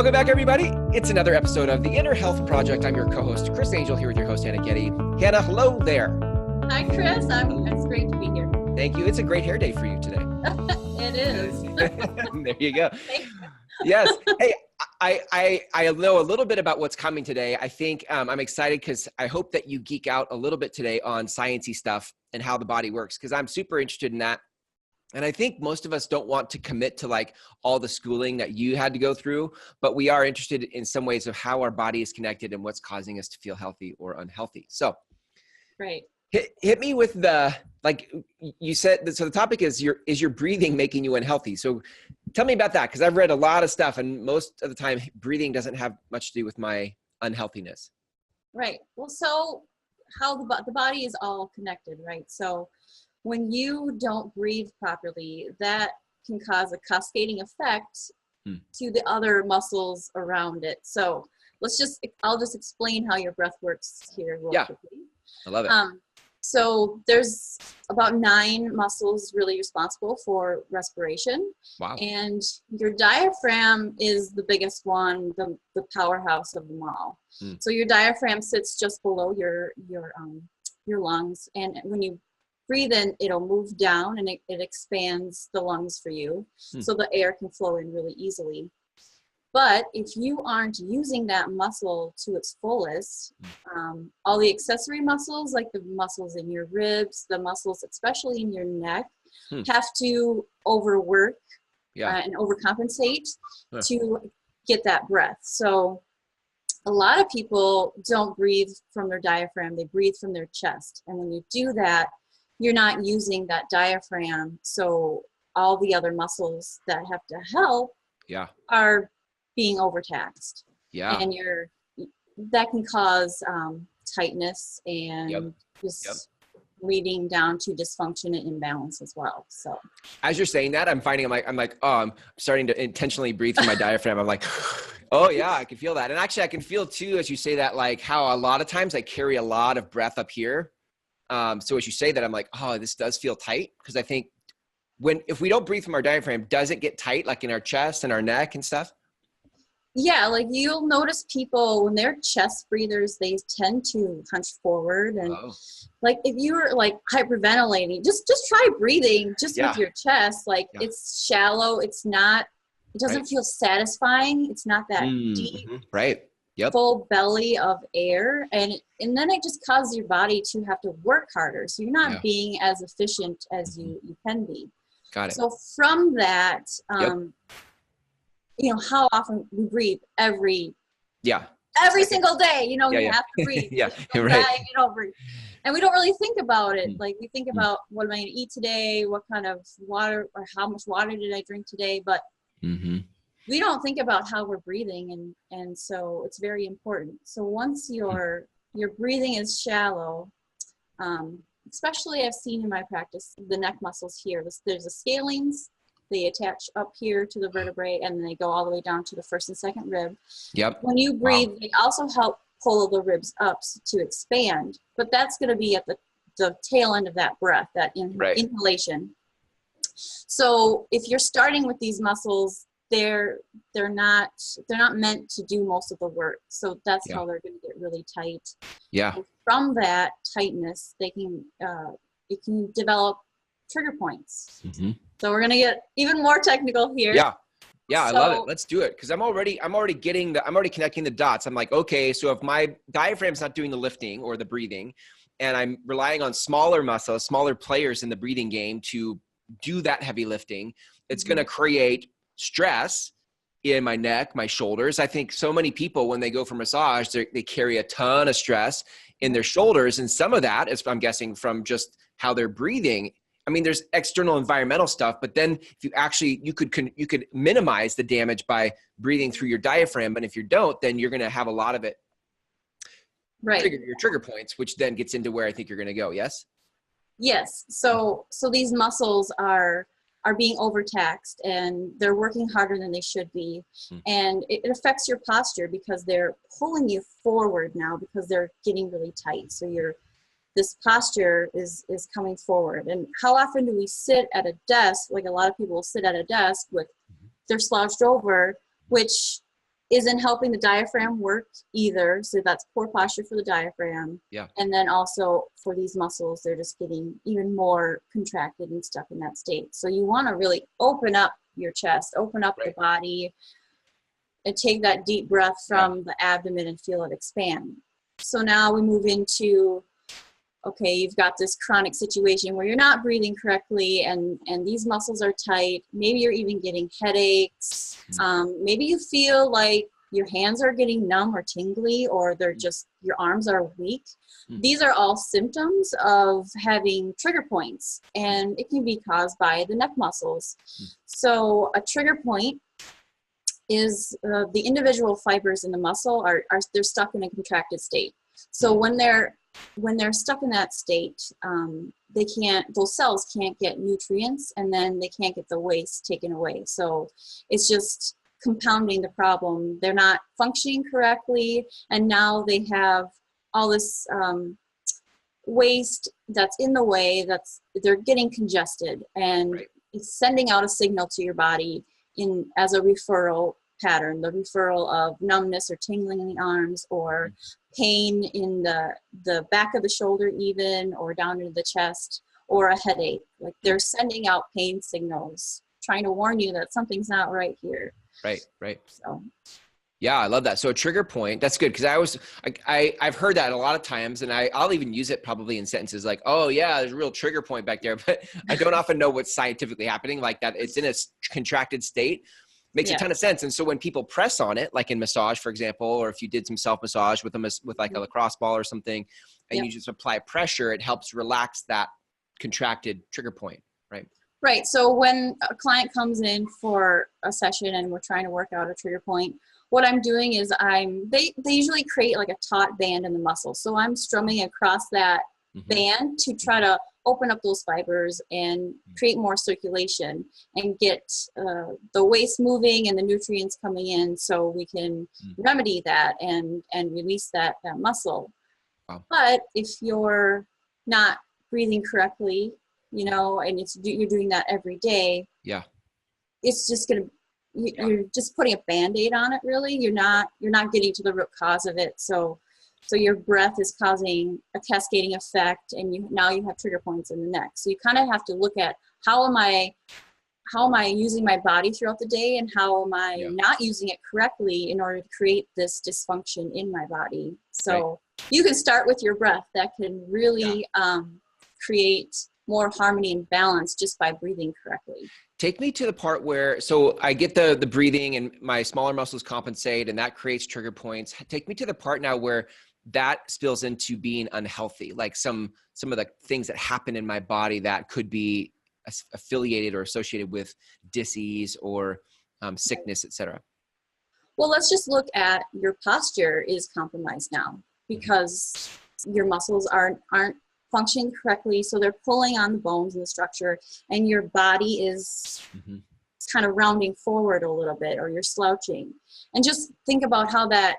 Welcome back, everybody. It's another episode of the Inner Health Project. I'm your co-host, Chris Angel, here with your host, Hannah Getty. Hannah, hello there. Hi, Chris. It's great to be here. Thank you. It's a great hair day for you today. It is. There you go. Yes. Hey, I know a little bit about what's coming today. I think I'm excited because I hope that you geek out a little bit today on sciencey stuff and how the body works, because I'm super interested in that. And I think most of us don't want to commit to like all the schooling that you had to go through, but we are interested in some ways of how our body is connected and what's causing us to feel healthy or unhealthy. So right. Hit me with the, like you said, so the topic is your breathing making you unhealthy? So tell me about that, because I've read a lot of stuff and most of the time breathing doesn't have much to do with my unhealthiness. Right. Well, so how the body is all connected, right? So when you don't breathe properly, that can cause a cascading effect to the other muscles around it. So I'll just explain how your breath works here real quickly. I love it. So there's about 9 muscles really responsible for respiration. Wow. And your diaphragm is the biggest one, the powerhouse of them all. So your diaphragm sits just below your lungs. And when you breathe in, it'll move down and it expands the lungs for you. So the air can flow in really easily. But if you aren't using that muscle to its fullest, all the accessory muscles, like the muscles in your ribs, the muscles, especially in your neck, have to overwork and overcompensate to get that breath. So a lot of people don't breathe from their diaphragm, they breathe from their chest. And when you do that, you're not using that diaphragm. So all the other muscles that have to help are being overtaxed. And that can cause tightness and leading down to dysfunction and imbalance as well. So as you're saying that, I'm like, oh, I'm starting to intentionally breathe through my diaphragm. I'm like, oh yeah, I can feel that. And actually I can feel too, as you say that, like how a lot of times I carry a lot of breath up here. So as you say that, I'm like, oh, this does feel tight. Because I think if we don't breathe from our diaphragm, does it get tight like in our chest and our neck and stuff? Yeah, like you'll notice people when they're chest breathers, they tend to hunch forward. And like if you were like hyperventilating, just try breathing with your chest. Like it's shallow. It doesn't feel satisfying. It's not that deep. Right. Yep. Full belly of air, and then it just causes your body to have to work harder, so you're not being as efficient as you can be. Got it. So from that, you know, how often we breathe every single day, you know, you have to breathe. Right. And we don't really think about it. Like we think about what am I going to eat today, what kind of water or how much water did I drink today, but we don't think about how we're breathing, and so it's very important. So once your breathing is shallow, especially I've seen in my practice, the neck muscles here, there's the scalenes, they attach up here to the vertebrae, and then they go all the way down to the first and second rib. When you breathe, they also help pull the ribs up to expand, but that's going to be at the tail end of that breath, that inhalation. So if you're starting with these muscles, they're not meant to do most of the work. So that's how they're going to get really tight. And from that tightness, it can develop trigger points. So we're going to get even more technical here. I love it. Let's do it. Cause I'm already connecting the dots. I'm like, okay, so if my diaphragm's not doing the lifting or the breathing, and I'm relying on smaller muscles, smaller players in the breathing game to do that heavy lifting, it's going to create stress in my neck, my shoulders. I think so many people, when they go for massage, they carry a ton of stress in their shoulders. And some of that is, I'm guessing, from just how they're breathing. I mean, there's external environmental stuff, but then if you actually, you could minimize the damage by breathing through your diaphragm. But if you don't, then you're going to have a lot of it trigger your trigger points, which then gets into where I think you're going to go. Yes. Yes. So these muscles are being overtaxed, and they're working harder than they should be. And it affects your posture because they're pulling you forward now because they're getting really tight. So this posture is coming forward. And how often do we sit at a desk? Like a lot of people will sit at a desk with they're slouched over, which isn't helping the diaphragm work either. So that's poor posture for the diaphragm. Yeah. And then also for these muscles, they're just getting even more contracted and stuck in that state. So you want to really open up your chest, open up the body, and take that deep breath from the abdomen and feel it expand. So now we move into, okay, you've got this chronic situation where you're not breathing correctly and these muscles are tight. Maybe you're even getting headaches. Maybe you feel like your hands are getting numb or tingly, or they're just, your arms are weak. These are all symptoms of having trigger points, and it can be caused by the neck muscles. So a trigger point is the individual fibers in the muscle are they're stuck in a contracted state. So when they're stuck in that state, those cells can't get nutrients, and then they can't get the waste taken away. So it's just compounding the problem. They're not functioning correctly, and now they have all this waste that's in the way, they're getting congested, and it's sending out a signal to your body as a referral pattern, the referral of numbness or tingling in the arms, or pain in the back of the shoulder even, or down into the chest, or a headache. Like they're sending out pain signals, trying to warn you that something's not right here. Right. So. Yeah, I love that. So a trigger point, that's good. Cause I've heard that a lot of times, and I'll even use it probably in sentences like, oh yeah, there's a real trigger point back there, but I don't often know what's scientifically happening, like that it's in a contracted state. Makes a ton of sense. And so when people press on it, like in massage, for example, or if you did some self-massage with like a lacrosse ball or something, and you just apply pressure, it helps relax that contracted trigger point, right? Right. So when a client comes in for a session and we're trying to work out a trigger point, what I'm doing is they usually create like a taut band in the muscle. So I'm strumming across that band to try to open up those fibers and create more circulation and get the waste moving and the nutrients coming in, so we can remedy that and release that muscle. Wow. But if you're not breathing correctly, and you're doing that every day, it's just gonna, you're just putting a Band-Aid on it. Really, you're not getting to the root cause of it. So your breath is causing a cascading effect, and now you have trigger points in the neck. So you kind of have to look at how am I using my body throughout the day, and how am I not using it correctly in order to create this dysfunction in my body. So you can start with your breath. That can really create more harmony and balance just by breathing correctly. Take me to the part where, so I get the breathing and my smaller muscles compensate and that creates trigger points. Take me to the part now where that spills into being unhealthy, like some of the things that happen in my body that could be affiliated or associated with disease or sickness, etc. Well, let's just look at your posture is compromised now because your muscles aren't functioning correctly, so they're pulling on the bones and the structure, and your body is kind of rounding forward a little bit, or you're slouching. And just think about how that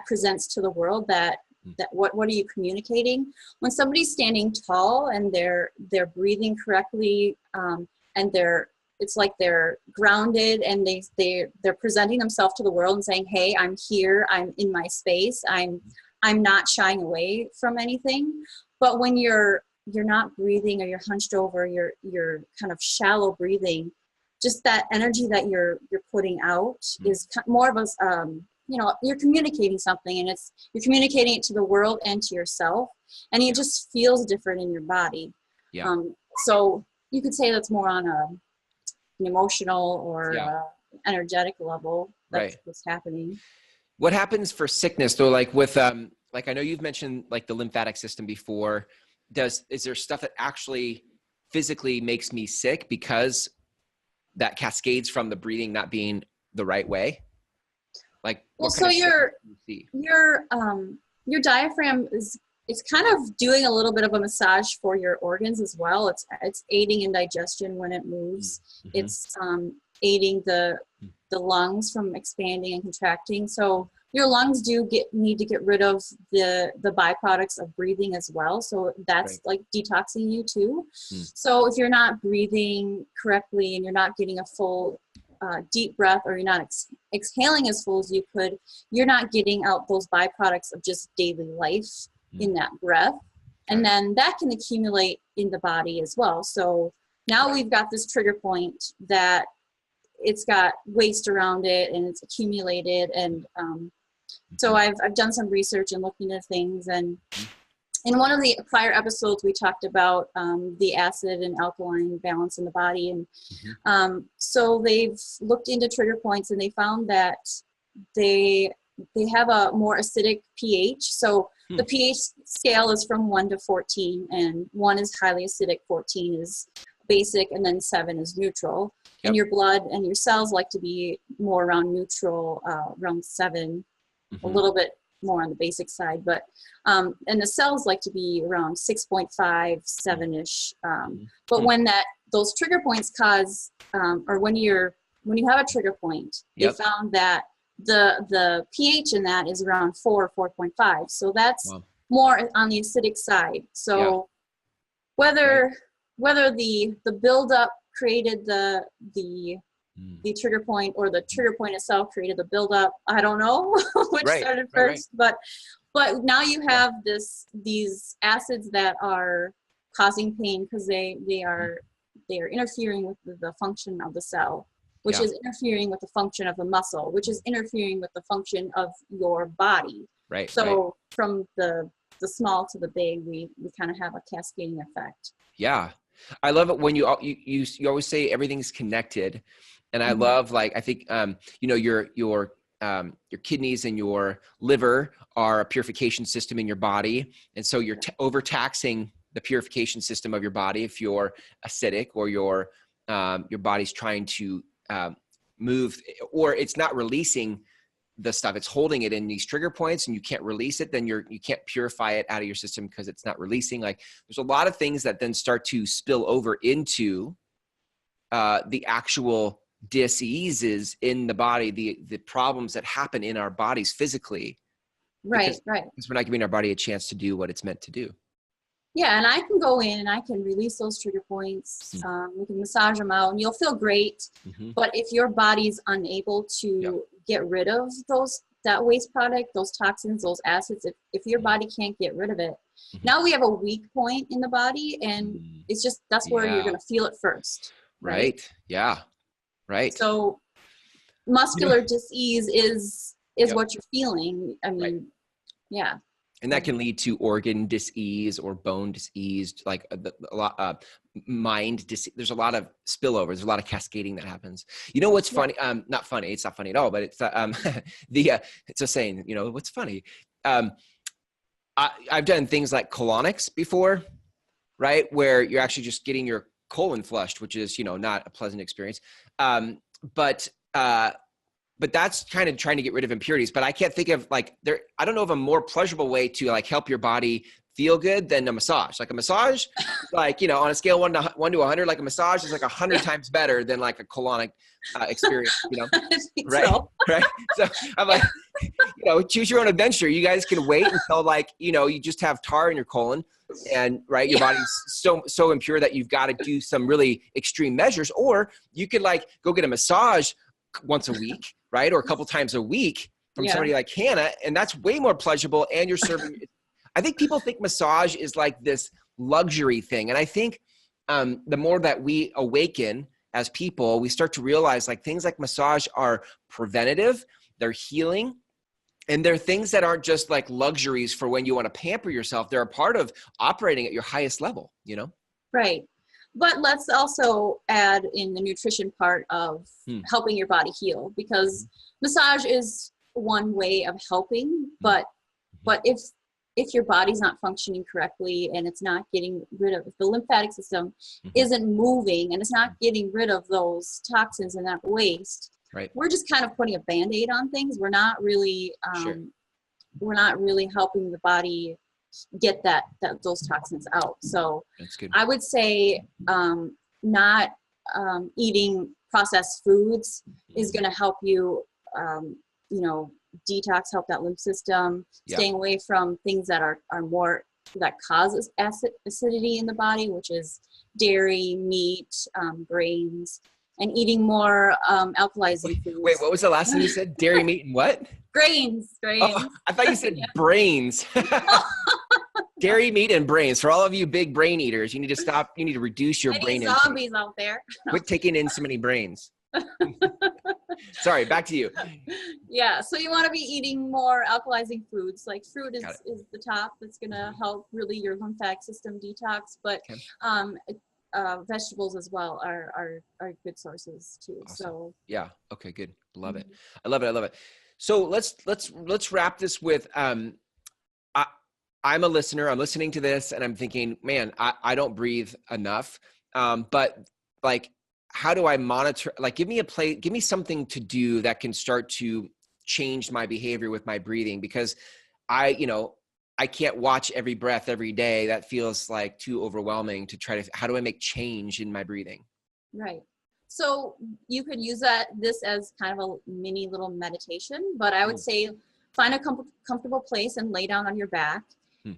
presents to the world. That what are you communicating when somebody's standing tall and they're breathing correctly, and it's like they're grounded, and they're presenting themselves to the world and saying, hey, I'm here, I'm in my space, I'm not shying away from anything. But when you're not breathing, or you're hunched over, you're kind of shallow breathing, just that energy that you're putting out is more of a, you're communicating something, and you're communicating it to the world and to yourself, and it just feels different in your body. Yeah. So you could say that's more on an emotional or energetic level. That's what's happening. What happens for sickness though? Like with, like I know you've mentioned like the lymphatic system before. Is there stuff that actually physically makes me sick because that cascades from the breathing not being the right way? Like, well, so your diaphragm is kind of doing a little bit of a massage for your organs as well. It's aiding in digestion when it moves. It's aiding the lungs from expanding and contracting. So your lungs need to get rid of the byproducts of breathing as well. So that's like detoxing you too. So if you're not breathing correctly and you're not getting a full deep breath, or you're not exhaling as full as you could, you're not getting out those byproducts of just daily life in that breath. And then that can accumulate in the body as well. So now we've got this trigger point that it's got waste around it and it's accumulated. And so I've done some research and looking at things. And in one of the prior episodes, we talked about the acid and alkaline balance in the body. And so they've looked into trigger points, and they found that they have a more acidic pH. So the pH scale is from 1 to 14, and 1 is highly acidic, 14 is basic, and then 7 is neutral. And your blood and your cells like to be more around neutral, around 7, a little bit more on the basic side, but and the cells like to be around 6.5, 7-ish. But when those trigger points cause, or when you have a trigger point, they found that the pH in that is around 4, 4.5. So that's more on the acidic side. So whether the buildup created the trigger point, or the trigger point itself created the buildup, I don't know which started first. But now you have these acids that are causing pain because they are interfering with the function of the cell, which is interfering with the function of the muscle, which is interfering with the function of your body. So from the small to the big, we kind of have a cascading effect. Yeah. I love it when you always say everything's connected. And I love, like, I think, your kidneys and your liver are a purification system in your body. And so you're overtaxing the purification system of your body if you're acidic, or your body's trying to move, or it's not releasing the stuff. It's holding it in these trigger points, and you can't release it. Then you can't purify it out of your system because it's not releasing. Like, there's a lot of things that then start to spill over into the actual diseases in the body, the problems that happen in our bodies physically. Because we're not giving our body a chance to do what it's meant to do. Yeah, and I can go in and I can release those trigger points. We can massage them out, and you'll feel great. But if your body's unable to get rid of that waste product, those toxins, those acids, if your body can't get rid of it, now we have a weak point in the body, and it's just, that's where you're going to feel it first. Right. Yeah. Right. So muscular disease is what you're feeling. I mean, And that can lead to organ disease or bone disease, like a lot, mind disease. There's a lot of spillovers. There's a lot of cascading that happens. You know what's funny? Not funny. It's not funny at all. But it's it's a saying. You know what's funny? I've done things like colonics before, right? Where you're actually just getting your colon flushed, which is not a pleasant experience. But that's kind of trying to get rid of impurities. But I can't think of I don't know of a more pleasurable way to help your body feel good than a massage. Like a massage, on a scale 1 to 100, like a massage is 100 times better than like a colonic experience, right? So. Right. So I'm like, choose your own adventure. You guys can wait until you just have tar in your colon, and your body's so impure that you've got to do some really extreme measures, or you could go get a massage once a week, right? Or a couple times a week from somebody like Hannah. And that's way more pleasurable. And you're serving, I think people think massage is like this luxury thing. And I think the more that we awaken as people, we start to realize things like massage are preventative, they're healing, and they're things that aren't just luxuries for when you want to pamper yourself. They're a part of operating at your highest level, Right. But let's also add in the nutrition part of helping your body heal, because massage is one way of helping, but if your body's not functioning correctly and it's not getting rid of, if the lymphatic system isn't moving and it's not getting rid of those toxins and that waste, we're just kind of putting a Band-Aid on things. We're not really helping the body get those toxins out. So I would say not eating processed foods is going to help you detox, help that lymph system, staying away from things that are more, that causes acidity in the body, which is dairy, meat, grains. and eating more alkalizing foods. Wait, what was the last thing you said? Dairy, meat, and what? Grains. Oh, I thought you said brains. Dairy, meat, and brains. For all of you big brain eaters, you need to stop. You need to reduce your brain intake. Zombies out there. Quit taking in so many brains. Sorry, back to you. Yeah, so you want to be eating more alkalizing foods. Like fruit is the top. That's going to help really your lymphatic system detox. But vegetables as well are good sources too. Awesome. So yeah, okay, good. Love it. I love it. So let's wrap this with I'm a listener. I'm listening to this and I'm thinking, man, I don't breathe enough. But like, how do I monitor? Like, give me something to do that can start to change my behavior with my breathing, because I can't watch every breath every day. That feels like too overwhelming to try to, how do I make change in my breathing? Right. So you could use this as kind of a mini little meditation, but I would say find a comfortable place and lay down on your back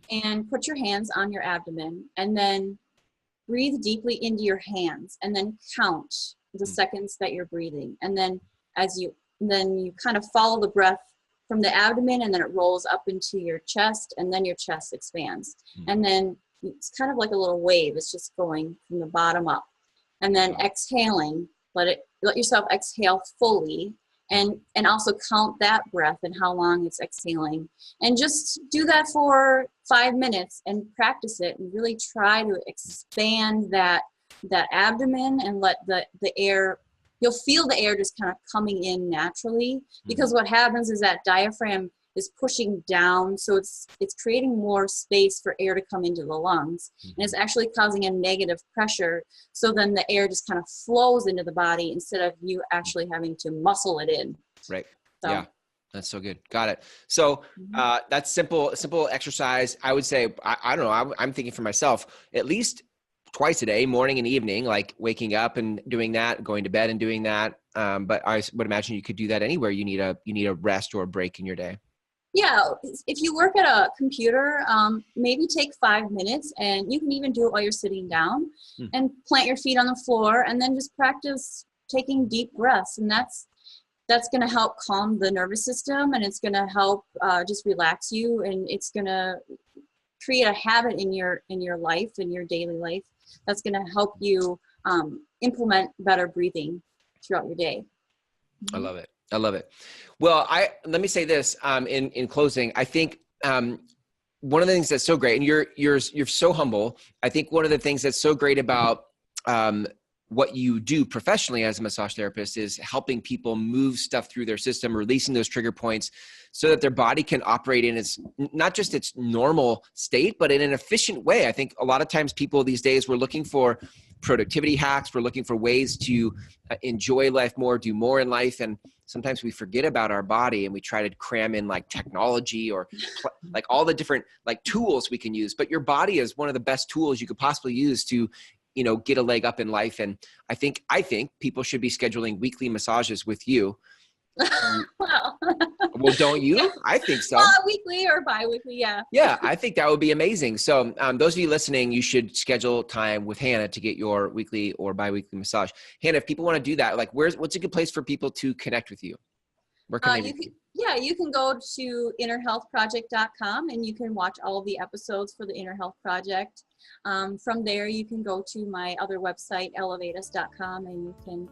and put your hands on your abdomen, and then breathe deeply into your hands, and then count the seconds that you're breathing. And then you kind of follow the breath from the abdomen, and then it rolls up into your chest, and then your chest expands. And then it's kind of like a little wave. It's just going from the bottom up. And then exhaling, let yourself exhale fully, and also count that breath and how long it's exhaling. And just do that for 5 minutes and practice it, and really try to expand that abdomen and let the air, you'll feel the air just kind of coming in naturally, because what happens is that diaphragm is pushing down, so it's creating more space for air to come into the lungs, and it's actually causing a negative pressure, so then the air just kind of flows into the body instead of you actually having to muscle it in. Right. So. Yeah, that's so good. Got it. So that's simple exercise. I would say, I don't know, I'm thinking for myself, at least twice a day, morning and evening, like waking up and doing that, going to bed and doing that. But I would imagine you could do that anywhere you need a rest or a break in your day. Yeah, if you work at a computer, maybe take 5 minutes, and you can even do it while you're sitting down, and plant your feet on the floor, and then just practice taking deep breaths. And that's going to help calm the nervous system, and it's going to help just relax you, and it's going to create a habit in your life, in your daily life, that's going to help you implement better breathing throughout your day. I love it. I love it. Well, let me say this in closing. I think one of the things that's so great, and you're so humble. I think one of the things that's so great about what you do professionally as a massage therapist is helping people move stuff through their system, releasing those trigger points so that their body can operate in its, not just its normal state, but in an efficient way. I think a lot of times people these days, we're looking for productivity hacks. We're looking for ways to enjoy life more, do more in life. And sometimes we forget about our body and we try to cram in like technology or like all the different like tools we can use. But your body is one of the best tools you could possibly use to, get a leg up in life. And I think people should be scheduling weekly massages with you. Well, don't you? I think so. Weekly or bi-weekly, yeah. Yeah, I think that would be amazing. So those of you listening, you should schedule time with Hannah to get your weekly or bi-weekly massage. Hannah, if people want to do that, like what's a good place for people to connect with you? Where can they you can go to innerhealthproject.com, and you can watch all of the episodes for the Inner Health Project. From there, you can go to my other website, elevatus.com, and you can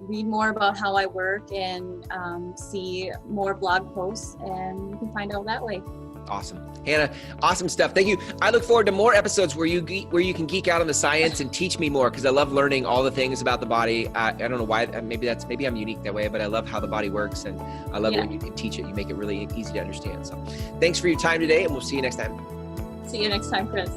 read more about how I work and see more blog posts, and you can find out that way. Awesome. Hannah, awesome stuff. Thank you. I look forward to more episodes where you can geek out on the science and teach me more, because I love learning all the things about the body. I don't know why, maybe I'm unique that way, but I love how the body works, and I love when you can teach it. You make it really easy to understand. So thanks for your time today, and we'll see you next time. See you next time, Chris.